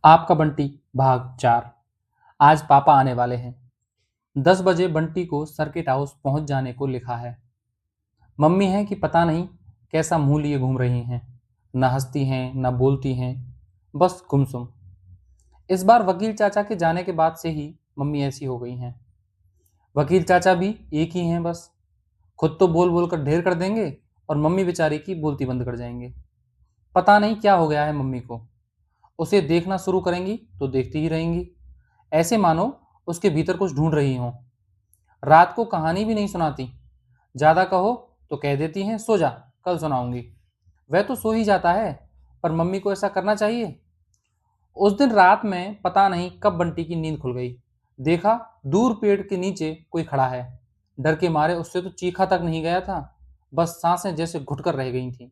आपका बंटी भाग 4। आज पापा आने वाले हैं। 10 बजे बंटी को सर्किट हाउस पहुंच जाने को लिखा है। मम्मी है कि पता नहीं कैसा मुंह लिए घूम रही हैं। न हंसती हैं न बोलती हैं, बस गुमसुम। इस बार वकील चाचा के जाने के बाद से ही मम्मी ऐसी हो गई हैं। वकील चाचा भी एक ही हैं बस। खुद तो बोल बोल कर ढेर कर देंगे और मम्मी बेचारी की बोलती बंद कर जाएंगे। पता नहीं क्या हो गया है मम्मी को। उसे देखना शुरू करेंगी तो देखती ही रहेंगी, ऐसे मानो उसके भीतर कुछ ढूंढ रही हों। रात को कहानी भी नहीं सुनाती। ज्यादा कहो तो कह देती हैं सो जा, कल सुनाऊंगी। वह तो सो ही जाता है, पर मम्मी को ऐसा करना चाहिए। उस दिन रात में पता नहीं कब बंटी की नींद खुल गई। देखा दूर पेड़ के नीचे कोई खड़ा है। डर के मारे उससे तो चीखा तक नहीं गया था, बस सांसें जैसे घुटकर रह गई थीं।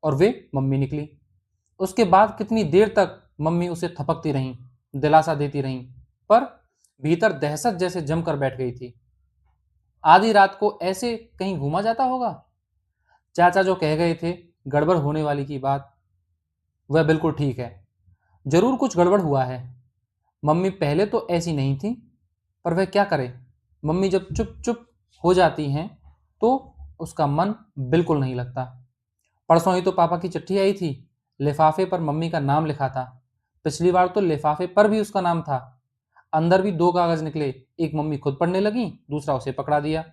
और वे मम्मी निकली। उसके बाद कितनी देर तक मम्मी उसे थपकती रहीं, दिलासा देती रहीं, पर भीतर दहशत जैसे जमकर बैठ गई थी। आधी रात को ऐसे कहीं घूमा जाता होगा। चाचा जो कह गए थे गड़बड़ होने वाली की बात, वह बिल्कुल ठीक है। जरूर कुछ गड़बड़ हुआ है। मम्मी पहले तो ऐसी नहीं थी, पर वह क्या करे। मम्मी जब चुप चुप हो जाती हैं तो उसका मन बिल्कुल नहीं लगता। परसों ही तो पापा की चिट्ठी आई थी। लिफाफे पर मम्मी का नाम लिखा था। पिछली बार तो लिफाफे पर भी उसका नाम था। अंदर भी 2 कागज निकले, एक मम्मी खुद पढ़ने लगी, दूसरा उसे पकड़ा दिया।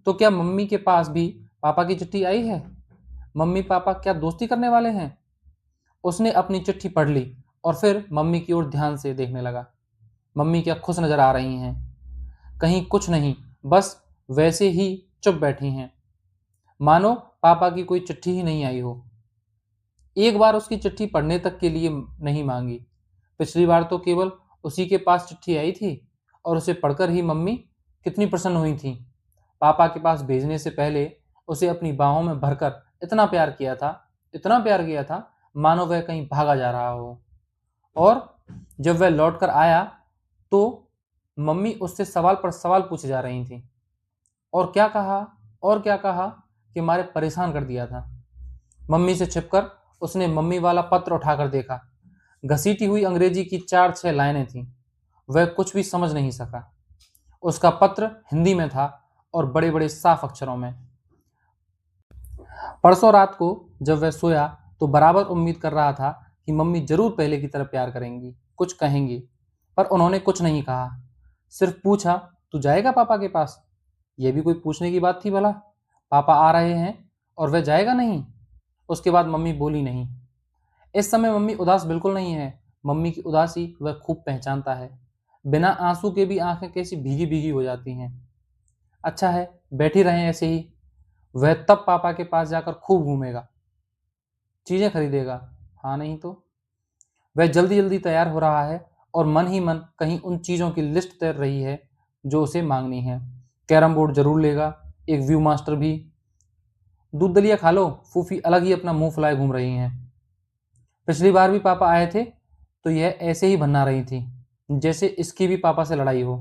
तो क्या मम्मी के पास भी पापा की चिट्ठी आई है? मम्मी पापा क्या दोस्ती करने वाले हैं? उसने अपनी चिट्ठी पढ़ ली और फिर मम्मी की ओर ध्यान से देखने लगा। मम्मी क्या खुश नजर आ रही हैं। कहीं कुछ नहीं, बस वैसे ही चुप बैठी हैं, मानो पापा की कोई चिट्ठी ही नहीं आई हो। एक बार उसकी चिट्ठी पढ़ने तक के लिए नहीं मांगी। पिछली बार तो केवल उसी के पास चिट्ठी आई थी और उसे पढ़कर ही मम्मी कितनी प्रसन्न हुई थी। पापा के पास भेजने से पहले उसे अपनी बाहों में भरकर इतना प्यार किया था, इतना प्यार किया था, मानो वह कहीं भागा जा रहा हो। और जब वह लौट कर आया तो मम्मी उससे सवाल पर सवाल पूछे जा रही थी। और क्या कहा, और क्या कहा कि मारे परेशान कर दिया था। मम्मी से छिपकर उसने मम्मी वाला पत्र उठाकर देखा। घसीटी हुई अंग्रेजी की 4-6 लाइनें थीं। वह कुछ भी समझ नहीं सका। उसका पत्र हिंदी में था और बड़े बड़े साफ अक्षरों में। परसों रात को जब वह सोया तो बराबर उम्मीद कर रहा था कि मम्मी जरूर पहले की तरह प्यार करेंगी, कुछ कहेंगी, पर उन्होंने कुछ नहीं कहा। सिर्फ पूछा, तू जाएगा पापा के पास? यह भी कोई पूछने की बात थी भला? पापा आ रहे हैं और वह जाएगा नहीं? उसके बाद मम्मी बोली नहीं। इस समय मम्मी उदास बिल्कुल नहीं है। मम्मी की उदासी वह खूब पहचानता है। बिना आंसू के भी आंखें कैसी भीगी भीगी हो जाती हैं। अच्छा है, बैठी रहें ऐसे ही। वह तब पापा के पास जाकर खूब घूमेगा, चीजें खरीदेगा। हाँ नहीं तो। वह जल्दी जल्दी तैयार हो रहा है और मन ही मन कहीं उन चीजों की लिस्ट तैर रही है जो उसे मांगनी है। कैरम बोर्ड जरूर लेगा, एक व्यू मास्टर भी। दूध दलिया खा लो, फूफी अलग ही अपना मुंह फुलाए घूम रही हैं। पिछली बार भी पापा आए थे तो यह ऐसे ही भन्ना रही थी, जैसे इसकी भी पापा से लड़ाई हो।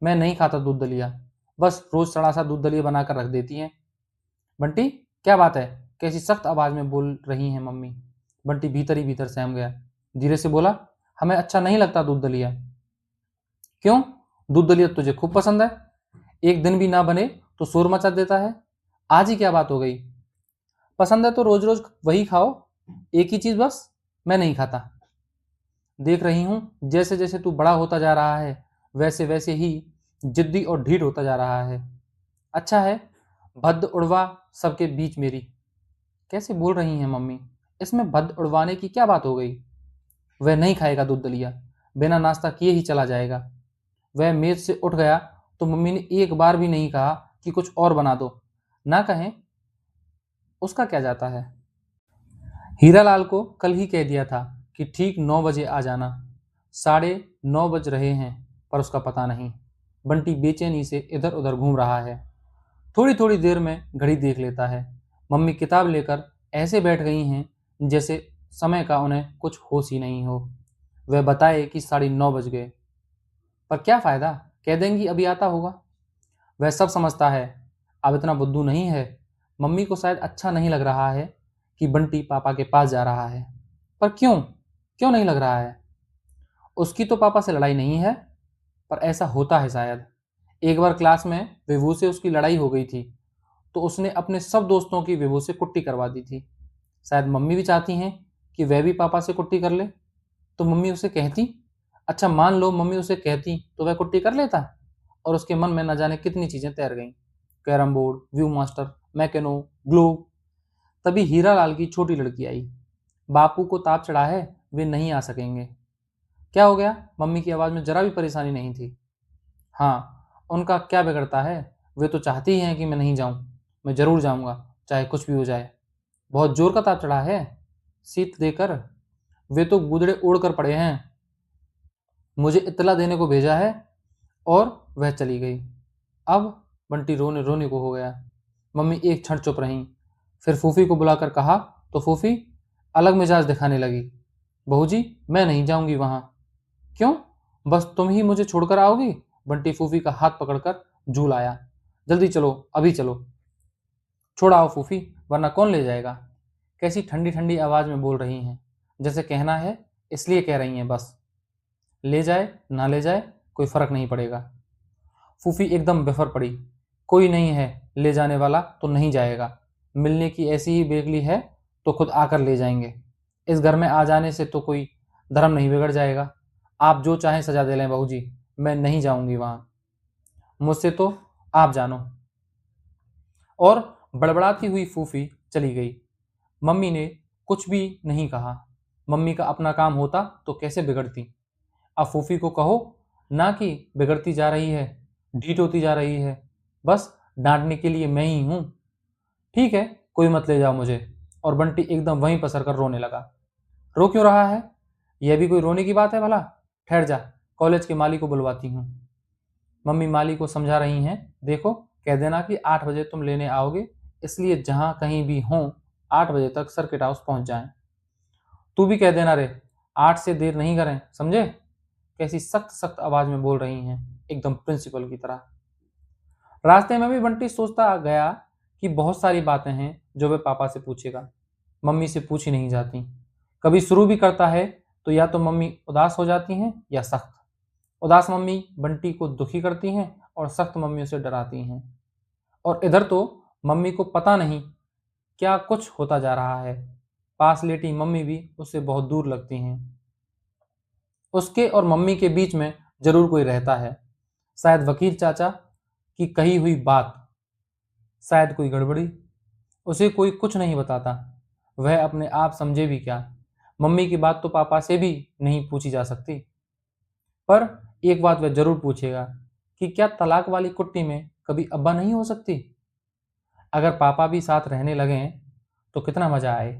मैं नहीं खाता दूध दलिया, बस रोज सड़ा सा दूध दलिया बनाकर रख देती हैं। बंटी, क्या बात है? कैसी सख्त आवाज में बोल रही हैं मम्मी। बंटी भीतर ही भीतर सहम गया। धीरे से बोला, हमें अच्छा नहीं लगता दूध दलिया। क्यों? दूध दलिया तुझे खूब पसंद है। एक दिन भी ना बने तो शोर मचा देता है। आज ही क्या बात हो गई? पसंद है तो रोज रोज वही खाओ, एक ही चीज बस। मैं नहीं खाता। देख रही हूं जैसे जैसे तू बड़ा होता जा रहा है वैसे वैसे ही जिद्दी और ढीठ होता जा रहा है। अच्छा है, भद्द उड़वा सबके बीच मेरी। कैसे बोल रही हैं मम्मी? इसमें भद्द उड़वाने की क्या बात हो गई? वह नहीं खाएगा दूध दलिया, बिना नाश्ता किए ही चला जाएगा। वह मेज से उठ गया तो मम्मी ने एक बार भी नहीं कहा कि कुछ और बना दो। ना कहें, उसका क्या जाता है। हीरालाल को कल ही कह दिया था कि ठीक 9 बजे आ जाना। 9:30 बज रहे हैं पर उसका पता नहीं। बंटी बेचैनी से इधर उधर घूम रहा है। थोड़ी थोड़ी देर में घड़ी देख लेता है। मम्मी किताब लेकर ऐसे बैठ गई हैं जैसे समय का उन्हें कुछ होश ही नहीं हो। वह बताए कि 9:30 बज गए, पर क्या फायदा, कह देंगी अभी आता होगा। वह सब समझता है, अब इतना बुद्धू नहीं है। मम्मी को शायद अच्छा नहीं लग रहा है कि बंटी पापा के पास जा रहा है। पर क्यों, क्यों नहीं लग रहा है? उसकी तो पापा से लड़ाई नहीं है, पर ऐसा होता है शायद। एक बार क्लास में विभू से उसकी लड़ाई हो गई थी, तो उसने अपने सब दोस्तों की विभू से कुट्टी करवा दी थी। शायद मम्मी भी चाहती हैं कि वह भी पापा से कुट्टी कर ले, तो मम्मी उसे कहती। अच्छा, मान लो मम्मी उसे कहती तो वह कुट्टी कर लेता, और उसके मन में न जाने कितनी चीजें तैर गईं। Carrom board, view master, mechano, globe. तभी हीरा लाल की छोटी लड़की आई। बापू को ताप चढ़ा है, वे नहीं आ सकेंगे। क्या हो गया? मम्मी की आवाज में जरा भी परेशानी नहीं थी। हाँ, उनका क्या बिगड़ता है, वे तो चाहती ही हैं कि मैं नहीं जाऊं। मैं जरूर जाऊंगा, चाहे कुछ भी हो जाए। बहुत जोर का ताप चढ़ा है, शीत देकर। वे तो गूदड़े उड़ कर पड़े हैं, मुझे इत्तला देने को भेजा है। और वह चली गई। अब बंटी रोने रोने को हो गया। मम्मी एक क्षण चुप रहीं, फिर फूफी को बुलाकर कहा, तो फूफी अलग मिजाज दिखाने लगी। बहू जी, मैं नहीं जाऊंगी वहां। क्यों? बस तुम ही मुझे छोड़कर आओगी? बंटी फूफी का हाथ पकड़कर झूल आया। जल्दी चलो, अभी चलो। छोड़ आओ फूफी, वरना कौन ले जाएगा? कैसी ठंडी ठंडी आवाज में बोल रही हैं, जैसे कहना है इसलिए कह रही हैं बस। ले जाए ना ले जाए कोई फर्क नहीं पड़ेगा। फूफी एकदम बेफर पड़ी। कोई नहीं है ले जाने वाला तो नहीं जाएगा। मिलने की ऐसी ही बेगली है तो खुद आकर ले जाएंगे। इस घर में आ जाने से तो कोई धर्म नहीं बिगड़ जाएगा। आप जो चाहें सजा दे लें बहू जी, मैं नहीं जाऊंगी वहां। मुझसे तो आप जानो। और बड़बड़ाती हुई फूफी चली गई। मम्मी ने कुछ भी नहीं कहा। मम्मी का अपना काम होता तो कैसे बिगड़ती। अब फूफी को कहो ना कि बिगड़ती जा रही है, ढीठ होती जा रही है। बस डांटने के लिए मैं ही हूं। ठीक है, कोई मत ले जाओ मुझे। और बंटी एकदम वहीं पसर कर रोने लगा। रो क्यों रहा है? यह भी कोई रोने की बात है भला? ठहर जा, कॉलेज के माली को बुलवाती हूँ। मम्मी माली को समझा रही हैं। देखो, कह देना कि 8 बजे तुम लेने आओगे, इसलिए जहां कहीं भी हों 8 बजे तक सर्किट हाउस पहुंच जाएं। तू भी कह देना रे, 8 से देर नहीं करें, समझे? कैसी सख्त सख्त आवाज में बोल रही हैं, एकदम प्रिंसिपल की तरह। रास्ते में भी बंटी सोचता गया कि बहुत सारी बातें हैं जो वह पापा से पूछेगा, मम्मी से पूछी नहीं जाती। कभी शुरू भी करता है तो या तो मम्मी उदास हो जाती हैं या सख्त। उदास मम्मी बंटी को दुखी करती हैं और सख्त मम्मी उसे डराती हैं। और इधर तो मम्मी को पता नहीं क्या कुछ होता जा रहा है। पास लेटी मम्मी भी उससे बहुत दूर लगती हैं। उसके और मम्मी के बीच में जरूर कोई रहता है। शायद वकील चाचा की कही हुई बात, शायद कोई गड़बड़ी। उसे कोई कुछ नहीं बताता। वह अपने आप समझे भी क्या। मम्मी की बात तो पापा से भी नहीं पूछी जा सकती। पर एक बात वह जरूर पूछेगा कि क्या तलाक वाली कुट्टी में कभी अब्बा नहीं हो सकती? अगर पापा भी साथ रहने लगे तो कितना मजा आए।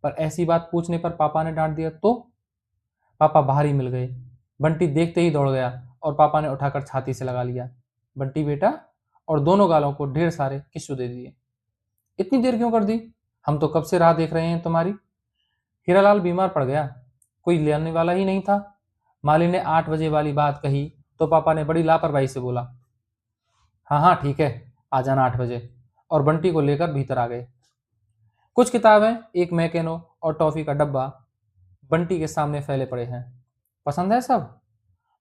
पर ऐसी बात पूछने पर पापा ने डांट दिया तो? पापा बाहर ही मिल गए। बंटी देखते ही दौड़ गया और पापा ने उठाकर छाती से लगा लिया। बंटी बेटा, और दोनों गालों को ढेर सारे किस्सू दे दिए। इतनी देर क्यों कर दी? हम तो कब से राह देख रहे हैं तुम्हारी। हीरालाल बीमार पड़ गया, कोई लेने वाला ही नहीं था। माली ने 8 बजे वाली बात कही तो पापा ने बड़ी लापरवाही से बोला, हाँ हाँ ठीक है, आ जाना 8 बजे। और बंटी को लेकर भीतर आ गए। कुछ किताबें, एक मैकेनो और टॉफी का डब्बा बंटी के सामने फैले पड़े हैं। पसंद है सब?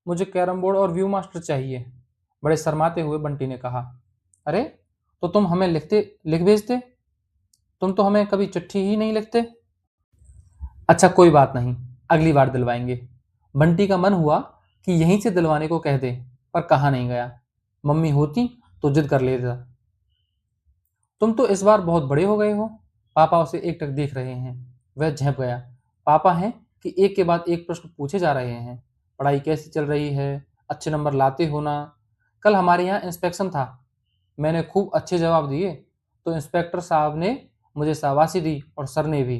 मुझे कैरम बोर्ड और व्यू मास्टर चाहिए, बड़े शर्माते हुए बंटी ने कहा। अरे, तो तुम हमें लिख भेजते। तुम तो हमें कभी चिट्ठी ही नहीं लिखते। अच्छा कोई बात नहीं, अगली बार दिलवाएंगे। बंटी का मन हुआ कि यहीं से दिलवाने को कह दे, पर कहा नहीं गया। मम्मी होती तो जिद कर लेता। तुम तो इस बार बहुत बड़े हो गए हो। पापा उसे एकटक देख रहे हैं। वह झेंप गया। पापा हैं कि एक के बाद एक प्रश्न पूछे जा रहे हैं। पढ़ाई कैसी चल रही है? अच्छे नंबर लाते हो ना? कल हमारे यहाँ इंस्पेक्शन था, मैंने खूब अच्छे जवाब दिए तो इंस्पेक्टर साहब ने मुझे शाबाशी दी और सर ने भी।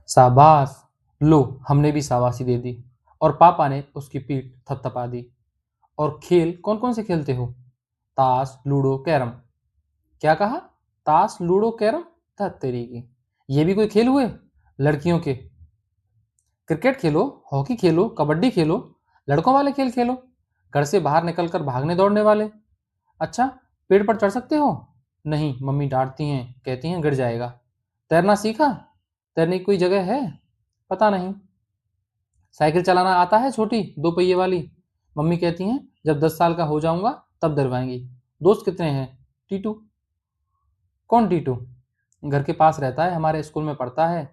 शाबाश, लो हमने भी शाबाशी दे दी। और पापा ने उसकी पीठ थपथपा दी। और खेल कौन कौन से खेलते हो? ताश, लूडो, कैरम। क्या कहा? ताश, लूडो, कैरम? तेरी की, ये भी कोई खेल हुए लड़कियों के? क्रिकेट खेलो, हॉकी खेलो, कबड्डी खेलो, लड़कों वाले खेल खेलो, घर से बाहर निकलकर भागने दौड़ने वाले। अच्छा, पेड़ पर चढ़ सकते हो? नहीं, मम्मी डांटती हैं, कहती हैं गिर जाएगा। तैरना सीखा? तैरने की कोई जगह है? पता नहीं। साइकिल चलाना आता है छोटी 2 पहिए वाली? मम्मी कहती हैं जब 10 साल का हो जाऊंगा तब दिलवाएंगी। दोस्त कितने हैं? टीटू। कौन टीटू? घर के पास रहता है, हमारे स्कूल में पढ़ता है,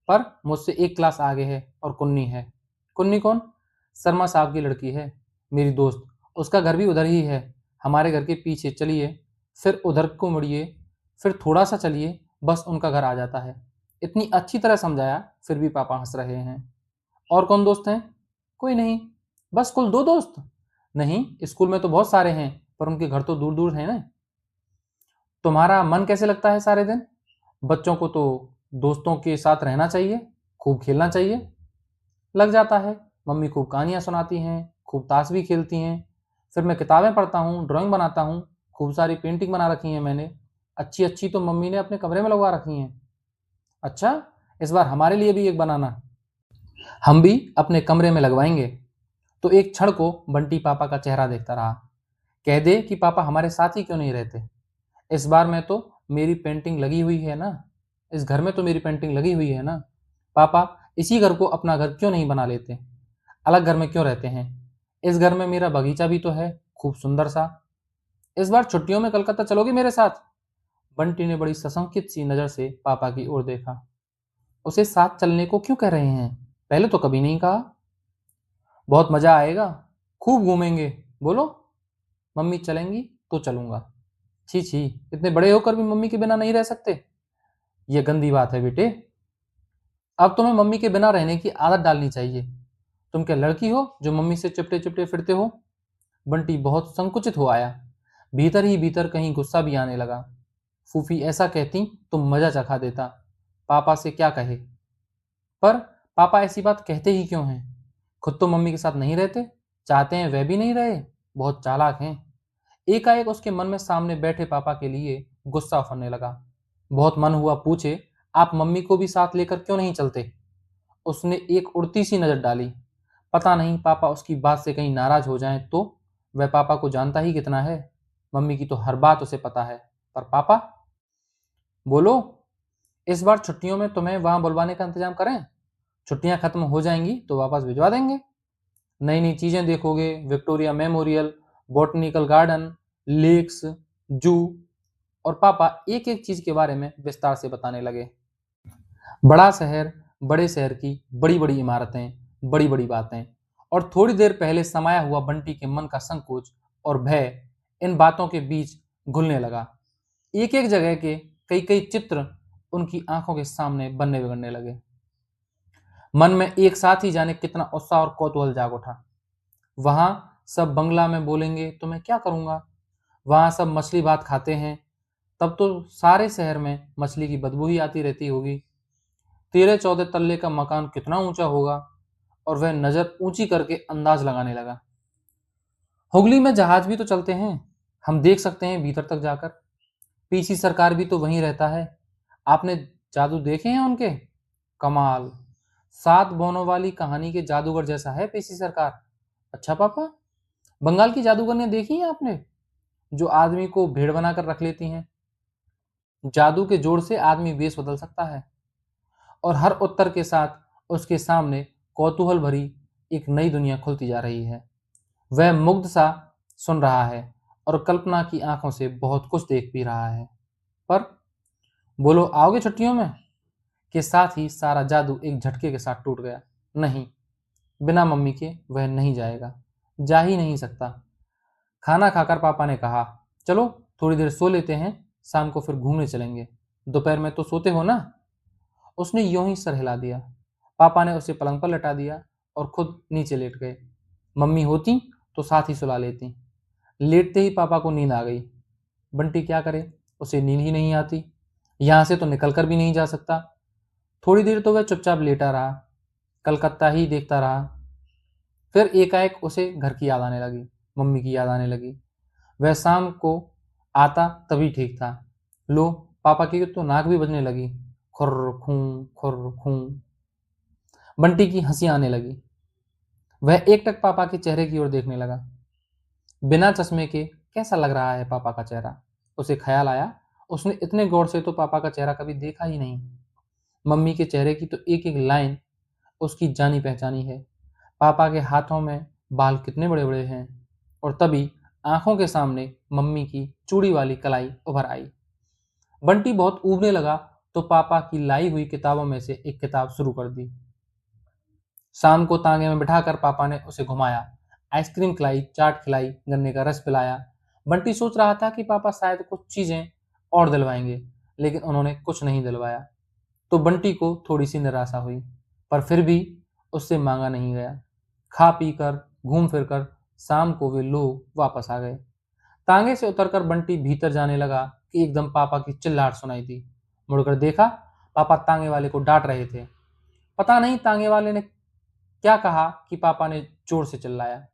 पर मुझसे एक क्लास आगे है। और कुन्नी है। कुन्नी कौन? शर्मा साहब की लड़की है, मेरी दोस्त। उसका घर भी उधर ही है, हमारे घर के पीछे। चलिए, फिर उधर को मुड़िए, फिर थोड़ा सा चलिए, बस उनका घर आ जाता है। इतनी अच्छी तरह समझाया, फिर भी पापा हंस रहे हैं। और कौन दोस्त हैं? कोई नहीं। बस कुल 2 दोस्त? नहीं, स्कूल में तो बहुत सारे हैं, पर उनके घर तो दूर दूर हैं ना। तुम्हारा मन कैसे लगता है सारे दिन? बच्चों को तो दोस्तों के साथ रहना चाहिए, खूब खेलना चाहिए। लग जाता है। मम्मी खूब कहानियाँ सुनाती हैं, खूब ताश भी खेलती हैं। फिर मैं किताबें पढ़ता हूँ, ड्राइंग बनाता हूँ, खूब सारी पेंटिंग बना रखी हैं मैंने। अच्छी अच्छी तो मम्मी ने अपने कमरे में लगवा रखी हैं। अच्छा, इस बार हमारे लिए भी एक बनाना। हम भी अपने कमरे में लगवाएंगे। तो एक क्षण को बंटी पापा का चेहरा देखता रहा। कह दे कि पापा हमारे साथ ही क्यों नहीं रहते? इस बार में तो मेरी पेंटिंग लगी हुई है ना। इस घर में तो मेरी पेंटिंग लगी हुई है ना। पापा इसी घर को अपना घर क्यों नहीं बना लेते? अलग घर में क्यों रहते हैं? इस घर में मेरा बगीचा भी तो है, खूब सुंदर सा। इस बार छुट्टियों में कलकत्ता चलोगे मेरे साथ? बंटी ने बड़ी सशंकित सी नजर से पापा की ओर देखा। उसे साथ चलने को क्यों कह रहे हैं? पहले तो कभी नहीं कहा। बहुत मजा आएगा, खूब घूमेंगे। बोलो। मम्मी चलेंगी तो चलूंगा। छी छी, इतने बड़े होकर भी मम्मी के बिना नहीं रह सकते? ये गंदी बात है बेटे। अब तुम्हें मम्मी के बिना रहने की आदत डालनी चाहिए। तुम क्या लड़की हो जो मम्मी से चिपटे चिपटे फिरते हो? बंटी बहुत संकुचित हो आया। भीतर ही भीतर कहीं गुस्सा भी आने लगा। फूफी ऐसा कहती तो मजा चखा देता। पापा से क्या कहे? पर पापा ऐसी बात कहते ही क्यों हैं? खुद तो मम्मी के साथ नहीं रहते, चाहते हैं वह भी नहीं रहे। बहुत चालाक हैं। एकाएक उसके मन में सामने बैठे पापा के लिए गुस्सा उफरने लगा। बहुत मन हुआ पूछे, आप मम्मी को भी साथ लेकर क्यों नहीं चलते? उसने एक उड़ती सी नजर डाली। पता नहीं पापा उसकी बात से कहीं नाराज हो जाएं तो। वह पापा को जानता ही कितना है। मम्मी की तो हर बात उसे पता है। पर पापा? बोलो। इस बार छुट्टियों में तुम्हें वहां बुलवाने का इंतजाम करें? छुट्टियां खत्म हो जाएंगी तो वापस भिजवा देंगे। नई नई चीजें देखोगे, Victoria Memorial, botanical garden, lakes, zoo. और पापा एक एक चीज के बारे में विस्तार से बताने लगे। बड़ा शहर, बड़े शहर की बड़ी बड़ी इमारतें, बड़ी बड़ी बातें। और थोड़ी देर पहले समाया हुआ बंटी के मन का संकोच और भय इन बातों के बीच घुलने लगा। एक एक जगह के कई कई चित्र उनकी आंखों के सामने बनने बिगड़ने लगे। मन में एक साथ ही जाने कितना उत्साह और कौतूहल जाग उठा। वहां सब बंगला में बोलेंगे तो मैं क्या करूंगा? वहां सब मछली भात खाते हैं, तब तो सारे शहर में मछली की बदबू ही आती रहती होगी। 13-14 तल्ले का मकान कितना ऊंचा होगा? और वह नजर ऊंची करके अंदाज लगाने लगा। हुगली में जहाज भी तो चलते हैं, हम देख सकते हैं भीतर तक जाकर। पीसी सरकार भी तो वहीं रहता है। आपने जादू देखे हैं उनके? कमाल। 7 बौनों वाली कहानी के जादूगर जैसा है पीसी सरकार। अच्छा पापा, बंगाल की जादूगरने देखी है आपने, जो आदमी को भेड़ बनाकर रख लेती हैं? जादू के जोर से आदमी वेश बदल सकता है। और हर उत्तर के साथ उसके सामने कौतूहल भरी एक नई दुनिया खुलती जा रही है। वह मुग्ध सा सुन रहा है और कल्पना की आंखों से बहुत कुछ देख भी रहा है। पर बोलो, आओगे छुट्टियों में? के साथ ही सारा जादू एक झटके के साथ टूट गया। नहीं, बिना मम्मी के वह नहीं जाएगा, जा ही नहीं सकता। खाना खाकर पापा ने कहा, चलो थोड़ी देर सो लेते हैं, शाम को फिर घूमने चलेंगे। दोपहर में तो सोते हो ना? उसने यूं ही सर हिला दिया। पापा ने उसे पलंग पर लटा दिया और खुद नीचे लेट गए। मम्मी होती तो साथ ही सुला लेती। लेटते ही पापा को नींद आ गई। बंटी क्या करे, उसे नींद ही नहीं आती। यहां से तो निकल कर भी नहीं जा सकता। थोड़ी देर तो वह चुपचाप लेटा रहा, कलकत्ता ही देखता रहा। फिर एकाएक उसे घर की याद आने लगी, मम्मी की याद आने लगी। वह शाम को आता तभी ठीक था। लो, पापा की तो नाक भी बजने लगी। खुर्र खूं, खुर्र खूं। बंटी की हंसी आने लगी। वह एकटक पापा के चेहरे की ओर देखने लगा। बिना चश्मे के कैसा लग रहा है पापा का चेहरा? उसे ख्याल आया, उसने इतने गौर से तो पापा का चेहरा कभी देखा ही नहीं। मम्मी के चेहरे की तो एक एक लाइन उसकी जानी पहचानी है। पापा के हाथों में बाल कितने बड़े बड़े हैं। और तभी आंखों के सामने मम्मी की चूड़ी वाली कलाई उभर आई। बंटी बहुत ऊबने लगा तो पापा की लाई हुई किताबों में से एक किताब शुरू कर दी। शाम को तांगे में बिठाकर पापा ने उसे घुमाया, आइसक्रीम खिलाई, चाट खिलाई, गन्ने का रस पिलाया। बंटी सोच रहा था कि पापा शायद कुछ चीजें और दिलवाएंगे, लेकिन उन्होंने कुछ नहीं दिलवाया। तो बंटी को थोड़ी सी निराशा हुई, पर फिर भी उससे मांगा नहीं गया। खा पी कर, घूम फिर कर शाम को वे लोग वापस आ गए। तांगे से उतरकर बंटी भीतर जाने लगा कि एकदम पापा की चिल्लाहट सुनाई दी। मुड़कर देखा, पापा तांगे वाले को डांट रहे थे। पता नहीं तांगे वाले ने क्या कहा कि पापा ने जोर से चिल्लाया,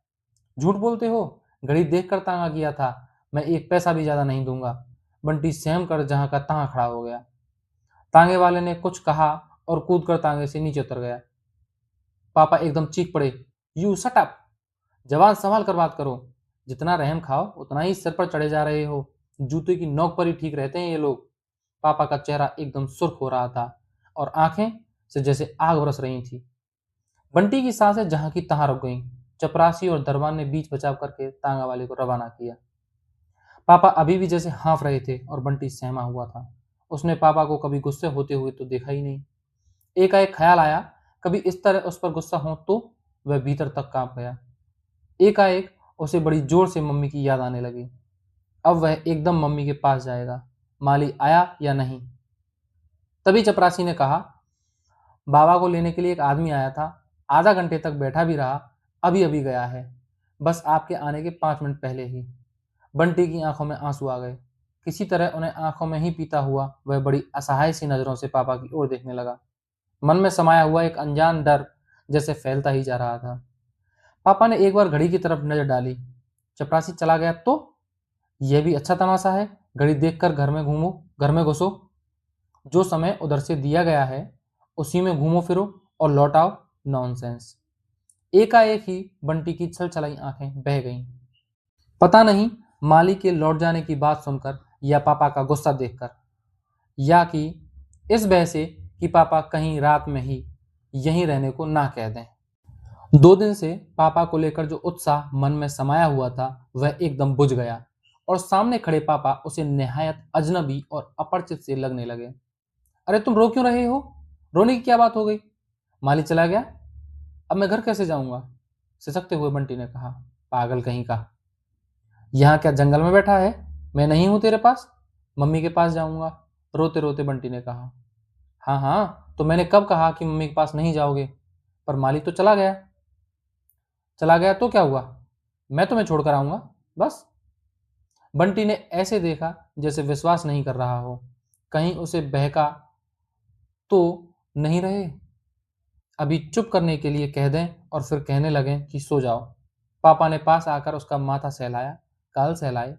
झूठ बोलते हो, घड़ी देखकर तांगा किया था, मैं एक पैसा भी ज्यादा नहीं दूंगा। बंटी सहम कर जहां का तहां खड़ा हो गया। तांगे वाले ने कुछ कहा और कूदकर तांगे से नीचे उतर गया। पापा एकदम चीख पड़े, यू शट अप, जवान संभाल कर बात करो, जितना रहम खाओ उतना ही सिर पर चढ़े जा रहे हो, जूते की नोक पर ही ठीक रहते हैं ये लोग। पापा का चेहरा एकदम सुर्ख हो रहा था और आंखें से जैसे आग बरस रही थी। बंटी की सांसें जहां की तहां रुक गईं। चपरासी और दरबान ने बीच बचाव करके तांगा वाले को रवाना किया। पापा अभी भी जैसे हाँफ रहे थे और बंटी सहमा हुआ था। उसने पापा को कभी गुस्से होते हुए तो देखा ही नहीं। एकाएक ख्याल आया, कभी इस तरह उस पर गुस्सा हो तो। वह भीतर तक कांप गया। एकाएक उसे बड़ी जोर से मम्मी की याद आने लगी। अब वह एकदम मम्मी के पास जाएगा, माली आया या नहीं। तभी चपरासी ने कहा, बाबा को लेने के लिए एक आदमी आया था, आधा घंटे तक बैठा भी रहा, अभी अभी गया है, बस आपके आने के 5 मिनट पहले ही। बंटी की आंखों में आंसू आ गए। किसी तरह उन्हें आंखों में ही पीता हुआ वह बड़ी असहाय सी नजरों से पापा की ओर देखने लगा। मन में समाया हुआ एक अनजान डर जैसे फैलता ही जा रहा था। पापा ने एक बार घड़ी की तरफ नजर डाली। चपरासी चला गया तो यह भी अच्छा तमाशा है, घड़ी देखकर घर में घूमो, घर में घुसो, जो समय उधर से दिया गया है उसी में घूमो फिरो और लौट आओ, नॉनसेंस। एकाएक ही बंटी की छलछलाई आंखें बह गईं। पता नहीं माली के लौट जाने की बात सुनकर या पापा का गुस्सा देखकर, या कि इस भय से कि पापा कहीं रात में ही यहीं रहने को ना कह दें। 2 दिन से पापा को लेकर जो उत्साह मन में समाया हुआ था वह एकदम बुझ गया और सामने खड़े पापा उसे निहायत अजनबी और अपरिचित से लगने लगे। अरे तुम रो क्यों रहे हो? रोने की क्या बात हो गई? माली चला गया, अब मैं घर कैसे जाऊंगा? सिसकते हुए बंटी ने कहा। पागल कहीं का, यहाँ क्या जंगल में बैठा है? मैं नहीं हूं तेरे पास, मम्मी के पास जाऊंगा, रोते रोते बंटी ने कहा। हाँ हाँ, तो मैंने कब कहा कि मम्मी के पास नहीं जाओगे? पर माली तो चला गया। चला गया तो क्या हुआ, मैं तुम्हें छोड़कर आऊंगा, बस। बंटी ने ऐसे देखा जैसे विश्वास नहीं कर रहा हो, कहीं उसे बहका तो नहीं रहे। अभी चुप करने के लिए कह दें और फिर कहने लगें कि सो जाओ। पापा ने पास आकर उसका माथा सहलाया, गाल सहलाए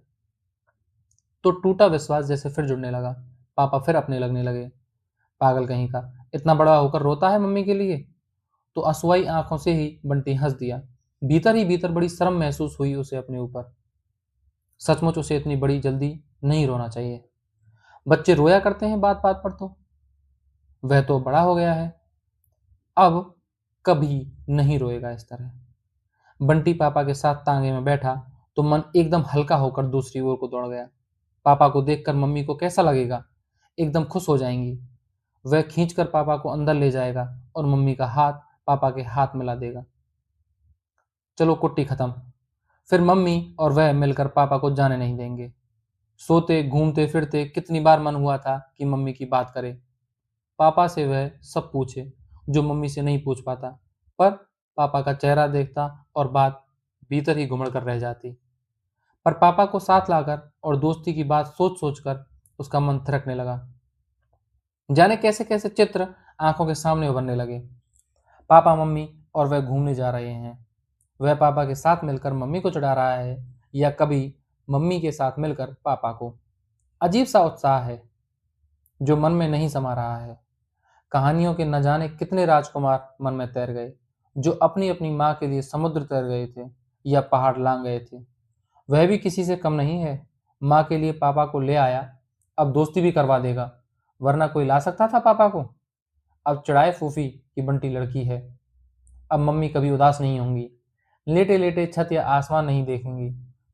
तो टूटा विश्वास जैसे फिर जुड़ने लगा। पापा फिर अपने लगने लगे। पागल कहीं का, इतना बड़ा होकर रोता है मम्मी के लिए? तो असुआई आंखों से ही बंटी हंस दिया। भीतर ही भीतर बड़ी शर्म महसूस हुई उसे अपने ऊपर। सचमुच उसे इतनी बड़ी जल्दी नहीं रोना चाहिए। बच्चे रोया करते हैं बात बात पर, तो वह तो बड़ा हो गया है, अब कभी नहीं रोएगा इस तरह। बंटी पापा के साथ तांगे में बैठा तो मन एकदम हल्का होकर दूसरी ओर को दौड़ गया। पापा को देखकर मम्मी को कैसा लगेगा? एकदम खुश हो जाएंगी। वह खींचकर पापा को अंदर ले जाएगा और मम्मी का हाथ पापा के हाथ मिला देगा। चलो कुट्टी खत्म। फिर मम्मी और वह मिलकर पापा को जाने नहीं देंगे। सोते घूमते फिरते कितनी बार मन हुआ था कि मम्मी की बात करे, पापा से वह सब पूछे जो मम्मी से नहीं पूछ पाता, पर पापा का चेहरा देखता और बात भीतर ही घुमड़ कर रह जाती। पर पापा को साथ लाकर और दोस्ती की बात सोच सोचकर उसका मन थिरकने लगा। जाने कैसे कैसे चित्र आंखों के सामने उभरने लगे। पापा मम्मी और वह घूमने जा रहे हैं, वह पापा के साथ मिलकर मम्मी को चढ़ा रहा है या कभी मम्मी के साथ मिलकर पापा को। अजीब सा उत्साह है जो मन में नहीं समा रहा है। कहानियों के न जाने कितने राजकुमार मन में तैर गए, जो अपनी अपनी माँ के लिए समुद्र तैर गए थे या पहाड़ लांग गए थे। वह भी किसी से कम नहीं है। माँ के लिए पापा को ले आया, अब दोस्ती भी करवा देगा, वरना कोई ला सकता था पापा को? अब चिढ़ाए फूफी की बंटी लड़की है। अब मम्मी कभी उदास नहीं होंगी, लेटे लेटे छत या आसमान नहीं देखेंगी।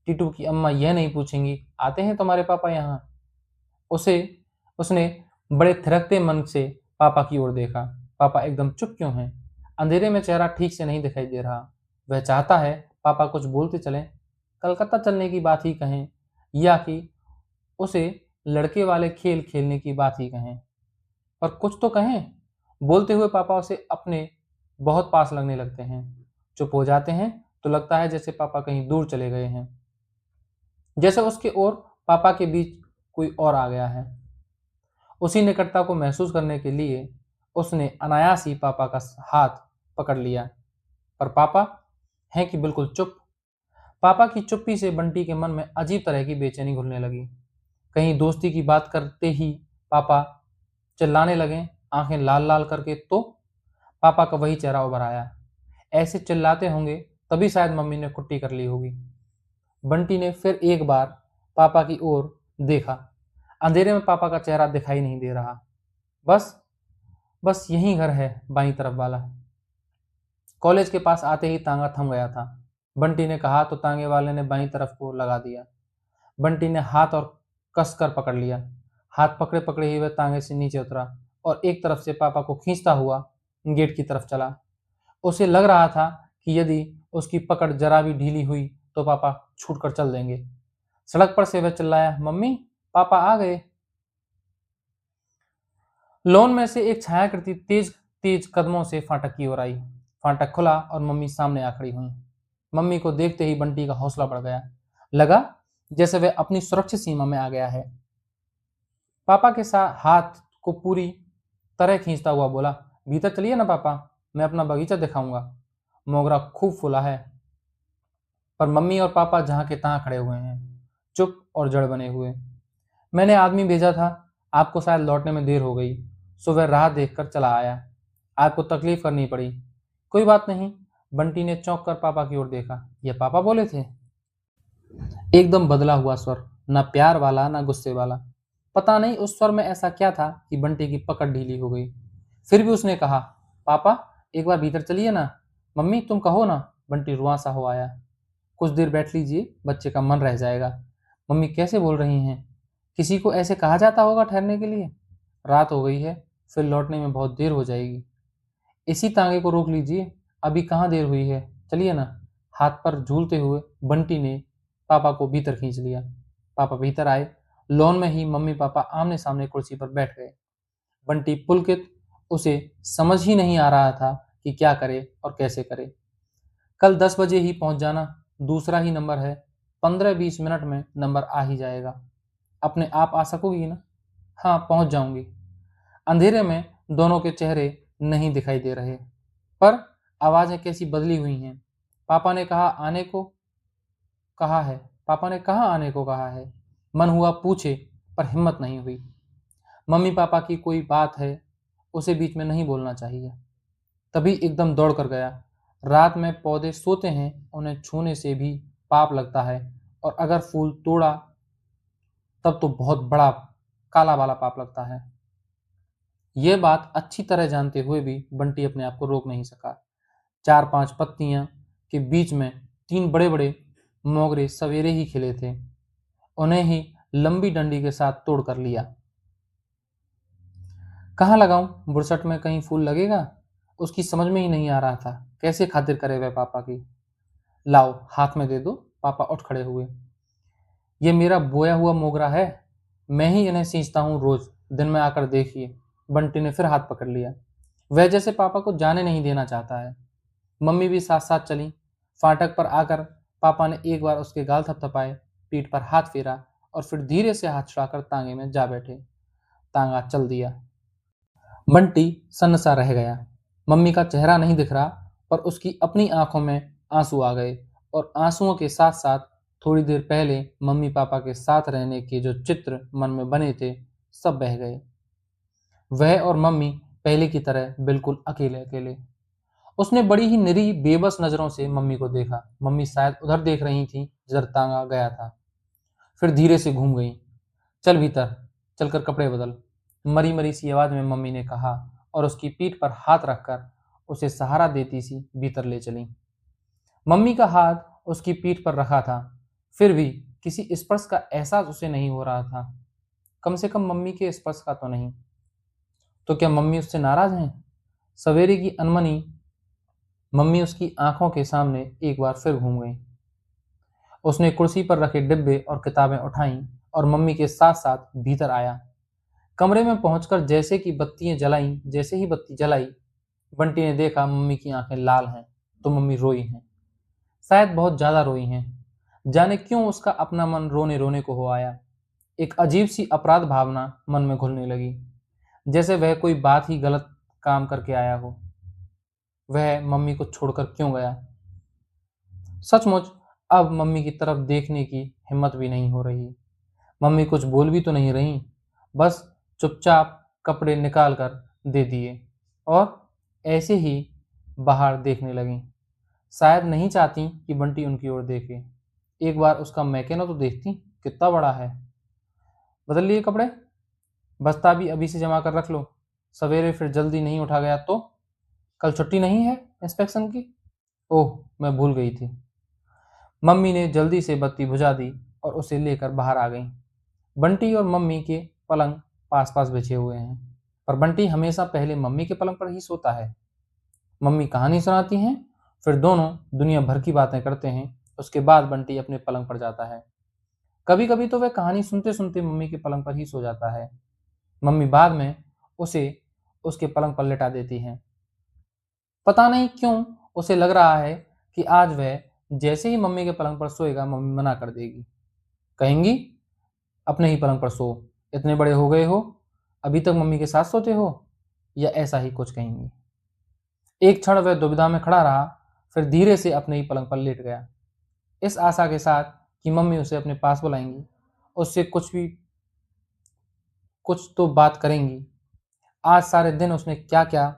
टीटू की अम्मा यह नहीं पूछेंगी आते हैं तुम्हारे पापा यहाँ। उसे उसने बड़े थिरकते मन से पापा की ओर देखा। पापा एकदम चुप क्यों हैं? अंधेरे में चेहरा ठीक से नहीं दिखाई दे रहा। वह चाहता है पापा कुछ बोलते चलें, कलकत्ता चलने की बात ही कहें, या कि उसे लड़के वाले खेल खेलने की बात ही कहें, पर कुछ तो कहें। बोलते हुए पापा उसे अपने बहुत पास लगने लगते हैं। चुप हो जाते हैं तो लगता है जैसे पापा कहीं दूर चले गए हैं, जैसे उसके और पापा के बीच कोई और आ गया है। उसी निकटता को महसूस करने के लिए उसने अनायास ही पापा का हाथ पकड़ लिया, पर पापा हैं कि बिल्कुल चुप। पापा की चुप्पी से बंटी के मन में अजीब तरह की बेचैनी घुलने लगी। कहीं दोस्ती की बात करते ही पापा चिल्लाने लगे आंखें लाल लाल करके, तो पापा का वही चेहरा उभर आया। ऐसे चिल्लाते होंगे तभी शायद मम्मी ने कुट्टी कर ली होगी। बंटी ने फिर एक बार पापा की ओर देखा। अंधेरे में पापा का चेहरा दिखाई नहीं दे रहा। बस बस यही घर है, बाईं तरफ वाला। कॉलेज के पास आते ही तांगा थम गया था। बंटी ने कहा तो तांगे वाले ने बाईं तरफ को लगा दिया। बंटी ने हाथ और कसकर पकड़ लिया। हाथ पकड़े पकड़े ही वह तांगे से नीचे उतरा और एक तरफ से पापा को खींचता हुआ गेट की तरफ चला। उसे लग रहा था कि यदि उसकी पकड़ जरा भी ढीली हुई तो पापा छूटकर चल देंगे। सड़क पर से वह चिल्लाया, मम्मी पापा आ गए। लॉन में से एक छायाकृति तेज तेज कदमों से फाटक की ओर आई। फाटक खुला और मम्मी सामने आ खड़ी हुई। मम्मी को देखते ही बंटी का हौसला बढ़ गया। लगा जैसे वह अपनी सुरक्षित सीमा में आ गया है। पापा के साथ हाथ को पूरी तरह खींचता हुआ बोला, भीतर चलिए ना पापा, मैं अपना बगीचा दिखाऊंगा। मोगरा खूब फूला है। पर मम्मी और पापा जहां के तहां खड़े हुए हैं, चुप और जड़ बने हुए। मैंने आदमी भेजा था, आपको शायद लौटने में देर हो गई, सो वह राह देखकर चला आया। आपको तकलीफ करनी पड़ी। कोई बात नहीं। बंटी ने चौंक कर पापा की ओर देखा। यह पापा बोले थे? एकदम बदला हुआ स्वर, ना प्यार वाला ना गुस्से वाला। पता नहीं उस स्वर में ऐसा क्या था कि बंटी की पकड़ ढीली हो गई। फिर भी उसने कहा, पापा एक बार भीतर चलिए ना। मम्मी तुम कहो ना। बंटी रुआंसा हो आया। कुछ देर बैठ लीजिए, बच्चे का मन रह जाएगा। मम्मी कैसे बोल रही हैं? किसी को ऐसे कहा जाता होगा ठहरने के लिए? रात हो गई है, फिर लौटने में बहुत देर हो जाएगी। इसी तांगे को रोक लीजिए, अभी कहाँ देर हुई है, चलिए ना। हाथ पर झूलते हुए बंटी ने पापा को भीतर खींच लिया। पापा भीतर आए। लॉन में ही मम्मी पापा आमने सामने कुर्सी पर बैठ गए। बंटी पुलकित, उसे समझ ही नहीं आ रहा था कि क्या करे और कैसे करे। कल 10 बजे ही पहुंच जाना, दूसरा ही नंबर है, 15-20 मिनट में नंबर आ ही जाएगा। अपने आप आ सकोगी ना? हाँ पहुंच जाऊंगी। अंधेरे में दोनों के चेहरे नहीं दिखाई दे रहे, पर आवाजें कैसी बदली हुई हैं। पापा ने कहा आने को कहा है। पापा ने कहाँ आने को कहा है? मन हुआ पूछे, पर हिम्मत नहीं हुई। मम्मी पापा की कोई बात है, उसे बीच में नहीं बोलना चाहिए। तभी एकदम दौड़ कर गया। रात में पौधे सोते हैं, उन्हें छूने से भी पाप लगता है, और अगर फूल तोड़ा तब तो बहुत बड़ा काला वाला पाप लगता है। यह बात अच्छी तरह जानते हुए भी बंटी अपने आप को रोक नहीं सका। 4-5 पत्तियां के बीच में 3 बड़े बड़े मोगरे सवेरे ही खिले थे। उन्हें ही लंबी डंडी के साथ तोड़ कर लिया। कहाँ लगाऊं? बुरसट में कहीं फूल लगेगा? उसकी समझ में ही नहीं आ रहा था। कैसे खातिर करे वह पापा की। लाओ हाथ में दे दो। पापा उठ खड़े हुए। ये मेरा बोया हुआ मोगरा है, मैं ही इन्हें सींचता हूँ रोज, दिन में आकर देखिए। बंटी ने फिर हाथ पकड़ लिया। वह जैसे पापा को जाने नहीं देना चाहता है। मम्मी भी साथ साथ चली। फाटक पर आकर पापा ने एक बार उसके गाल थपथपाए, पीठ पर हाथ फेरा और फिर धीरे से हाथ छुड़ाकर तांगे में जा बैठे। तांगा चल दिया। बंटी सन्न सा रह गया। मम्मी का चेहरा नहीं दिख रहा, पर उसकी अपनी आंखों में आंसू आ गए, और आंसुओं के साथ साथ थोड़ी देर पहले मम्मी पापा के साथ रहने के जो चित्र मन में बने थे, सब बह गए। वह और मम्मी पहले की तरह बिल्कुल अकेले अकेले। उसने बड़ी ही निरी बेबस नजरों से मम्मी को देखा। मम्मी शायद उधर देख रही थी जिधर तांगा गया था। फिर धीरे से घूम गई। चल भीतर, चलकर कपड़े बदल, मरी मरी सी आवाज में मम्मी ने कहा, और उसकी पीठ पर हाथ रखकर उसे सहारा देती सी भीतर ले चली। मम्मी का हाथ उसकी पीठ पर रखा था, फिर भी किसी स्पर्श का एहसास उसे नहीं हो रहा था। कम से कम मम्मी के स्पर्श का तो नहीं। तो क्या मम्मी उससे नाराज हैं? सवेरे की अनमनी मम्मी उसकी आंखों के सामने एक बार फिर घूम गई। उसने कुर्सी पर रखे डिब्बे और किताबें उठाईं और मम्मी के साथ साथ भीतर आया। कमरे में पहुंचकर जैसे ही बत्ती जलाई, बंटी ने देखा मम्मी की आंखें लाल हैं, तो मम्मी रोई हैं। शायद बहुत ज्यादा रोई हैं। जाने क्यों उसका अपना मन रोने रोने को हो आया। एक अजीब सी अपराध भावना मन में घुलने लगी, जैसे वह कोई बात ही गलत काम करके आया हो। वह मम्मी को छोड़कर क्यों गया? सचमुच अब मम्मी की तरफ देखने की हिम्मत भी नहीं हो रही। मम्मी कुछ बोल भी तो नहीं रही, बस चुपचाप कपड़े निकाल कर दे दिए और ऐसे ही बाहर देखने लगी। शायद नहीं चाहती कि बंटी उनकी ओर देखे। एक बार उसका मैकेनो तो देखती, कितना बड़ा है। बदल लिए कपड़े? बस्ता भी अभी से जमा कर रख लो, सवेरे फिर जल्दी नहीं उठा गया तो। कल छुट्टी नहीं है इंस्पेक्शन की? ओह, मैं भूल गई थी। मम्मी ने जल्दी से बत्ती बुझा दी और उसे लेकर बाहर आ गई। बंटी और मम्मी के पलंग पास पास बिछे हुए हैं, पर बंटी हमेशा पहले मम्मी के पलंग पर ही सोता है। मम्मी कहानी सुनाती हैं, फिर दोनों दुनिया भर की बातें करते हैं। उसके बाद बंटी अपने पलंग पर जाता है। कभी कभी तो वह कहानी सुनते सुनते मम्मी के पलंग पर ही सो जाता है। मम्मी बाद में उसे उसके पलंग पर लेटा देती हैं। पता नहीं क्यों उसे लग रहा है कि आज वह जैसे ही मम्मी के पलंग पर सोएगा, मम्मी मना कर देगी। कहेंगी, अपने ही पलंग पर सो, इतने बड़े हो गए हो, अभी तक मम्मी के साथ सोते हो, या ऐसा ही कुछ कहेंगी। एक क्षण वह दुविधा में खड़ा रहा, फिर धीरे से अपने ही पलंग पर लेट गया, इस आशा के साथ कि मम्मी उसे अपने पास बुलाएंगी, उससे कुछ तो बात करेंगी। आज सारे दिन उसने क्या क्या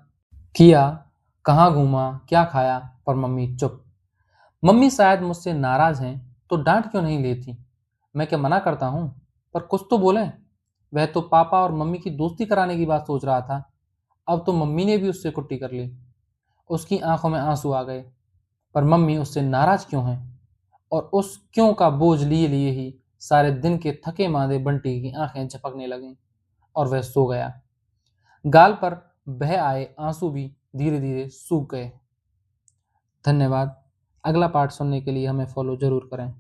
किया, कहाँ घूमा, क्या खाया, पर मम्मी चुप। मम्मी शायद मुझसे नाराज हैं, तो डांट क्यों नहीं लेती? मैं क्या मना करता हूँ, पर कुछ तो बोलें। वह तो पापा और मम्मी की दोस्ती कराने की बात सोच रहा था, अब तो मम्मी ने भी उससे कुट्टी कर ली। उसकी आंखों में आंसू आ गए। पर मम्मी उससे नाराज क्यों है? और उस क्यों का बोझ लिए लिए ही सारे दिन के थके मांदे बंटी की आंखें झपकने लगीं और वह सो गया। गाल पर बह आए आंसू भी धीरे धीरे सूख गए। धन्यवाद। अगला पार्ट सुनने के लिए हमें फॉलो जरूर करें।